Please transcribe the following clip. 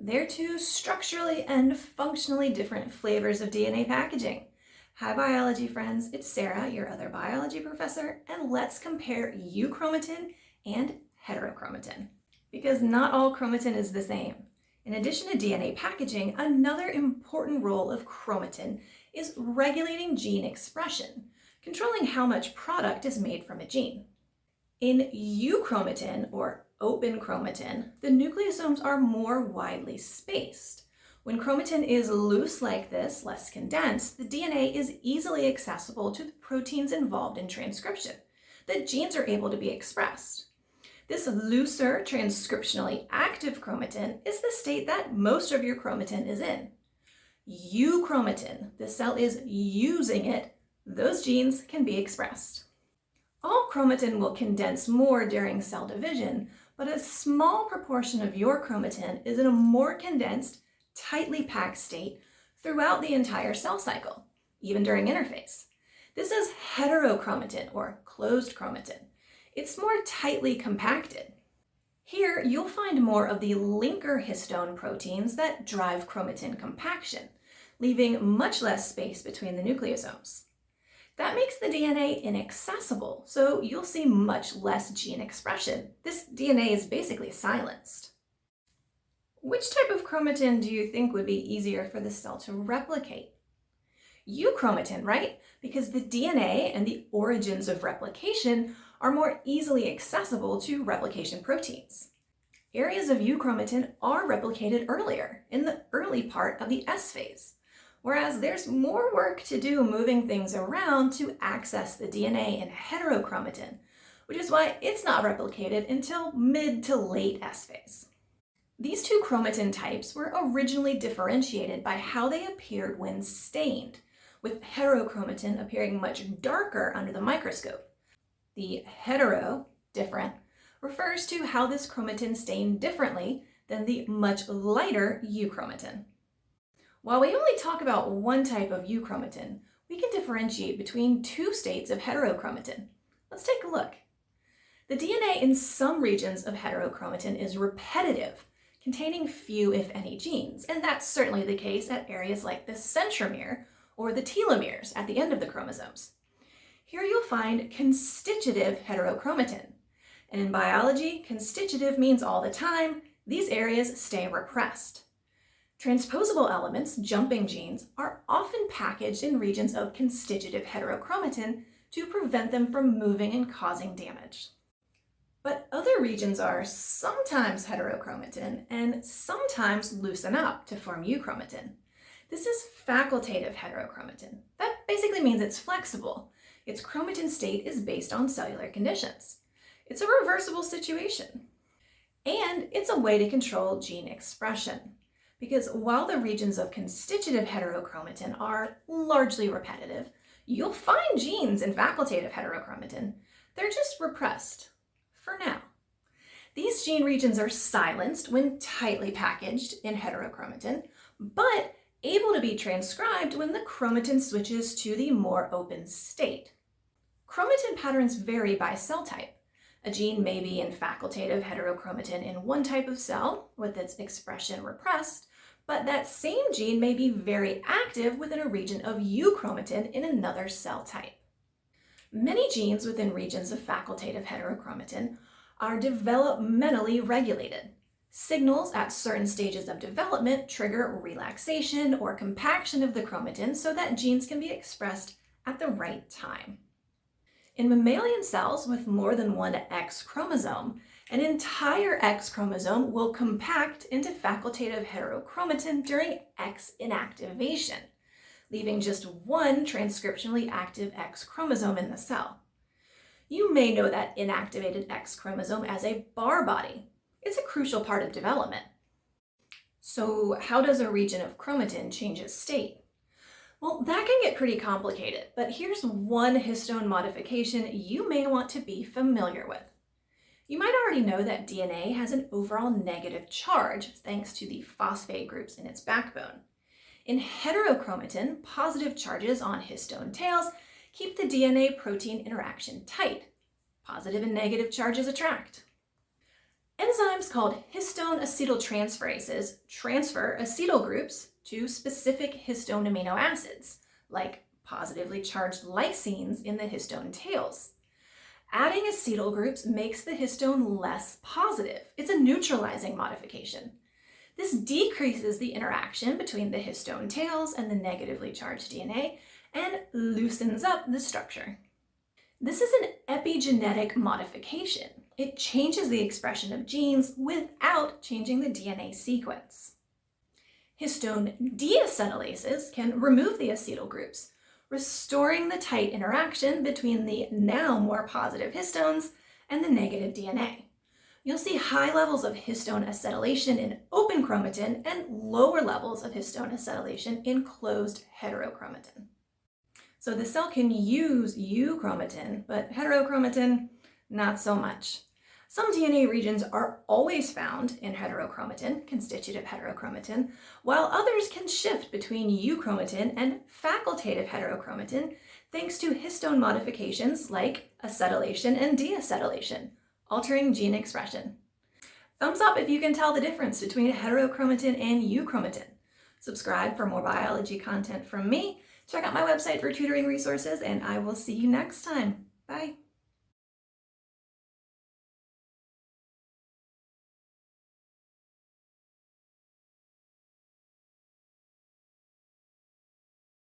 They're two structurally and functionally different flavors of DNA packaging. Hi biology friends, it's Sarah, your other biology professor, and let's compare euchromatin and heterochromatin. Because not all chromatin is the same. In addition to DNA packaging, another important role of chromatin is regulating gene expression, controlling how much product is made from a gene. In euchromatin, or open chromatin, the nucleosomes are more widely spaced. When chromatin is loose like this, less condensed, the DNA is easily accessible to the proteins involved in transcription. The genes are able to be expressed. This looser, transcriptionally active chromatin is the state that most of your chromatin is in. Euchromatin, the cell is using it, those genes can be expressed. All chromatin will condense more during cell division, but a small proportion of your chromatin is in a more condensed, tightly packed state throughout the entire cell cycle, even during interphase. This is heterochromatin, or closed chromatin. It's more tightly compacted. Here, you'll find more of the linker histone proteins that drive chromatin compaction, leaving much less space between the nucleosomes. That makes the DNA inaccessible, so you'll see much less gene expression. This DNA is basically silenced. Which type of chromatin do you think would be easier for the cell to replicate? Euchromatin, right? Because the DNA and the origins of replication are more easily accessible to replication proteins. Areas of euchromatin are replicated earlier, in the early part of the S phase. Whereas there's more work to do moving things around to access the DNA in heterochromatin, which is why it's not replicated until mid to late S phase. These two chromatin types were originally differentiated by how they appeared when stained, with heterochromatin appearing much darker under the microscope. The hetero, different, refers to how this chromatin stained differently than the much lighter euchromatin. While we only talk about one type of euchromatin, we can differentiate between two states of heterochromatin. Let's take a look. The DNA in some regions of heterochromatin is repetitive, containing few if any genes, and that's certainly the case at areas like the centromere or the telomeres at the end of the chromosomes. Here you'll find constitutive heterochromatin, and in biology, constitutive means all the time, these areas stay repressed. Transposable elements, jumping genes, are often packaged in regions of constitutive heterochromatin to prevent them from moving and causing damage. But other regions are sometimes heterochromatin and sometimes loosen up to form euchromatin. This is facultative heterochromatin. That basically means it's flexible. Its chromatin state is based on cellular conditions. It's a reversible situation. And it's a way to control gene expression. Because while the regions of constitutive heterochromatin are largely repetitive, you'll find genes in facultative heterochromatin. They're just repressed, for now. These gene regions are silenced when tightly packaged in heterochromatin, but able to be transcribed when the chromatin switches to the more open state. Chromatin patterns vary by cell type. A gene may be in facultative heterochromatin in one type of cell, with its expression repressed, but that same gene may be very active within a region of euchromatin in another cell type. Many genes within regions of facultative heterochromatin are developmentally regulated. Signals at certain stages of development trigger relaxation or compaction of the chromatin so that genes can be expressed at the right time. In mammalian cells with more than one X chromosome, an entire X chromosome will compact into facultative heterochromatin during X inactivation, leaving just one transcriptionally active X chromosome in the cell. You may know that inactivated X chromosome as a Barr body. It's a crucial part of development. So how does a region of chromatin change its state? Well, that can get pretty complicated, but here's one histone modification you may want to be familiar with. You might already know that DNA has an overall negative charge thanks to the phosphate groups in its backbone. In heterochromatin, positive charges on histone tails keep the DNA protein interaction tight. Positive and negative charges attract. Enzymes called histone acetyltransferases transfer acetyl groups to specific histone amino acids, like positively charged lysines in the histone tails. Adding acetyl groups makes the histone less positive. It's a neutralizing modification. This decreases the interaction between the histone tails and the negatively charged DNA and loosens up the structure. This is an epigenetic modification. It changes the expression of genes without changing the DNA sequence. Histone deacetylases can remove the acetyl groups, restoring the tight interaction between the now more positive histones and the negative DNA. You'll see high levels of histone acetylation in open chromatin and lower levels of histone acetylation in closed heterochromatin. So the cell can use euchromatin, but heterochromatin, not so much. Some DNA regions are always found in heterochromatin, constitutive heterochromatin, while others can shift between euchromatin and facultative heterochromatin thanks to histone modifications like acetylation and deacetylation, altering gene expression. Thumbs up if you can tell the difference between heterochromatin and euchromatin. Subscribe for more biology content from me. Check out my website for tutoring resources, and I will see you next time. Bye.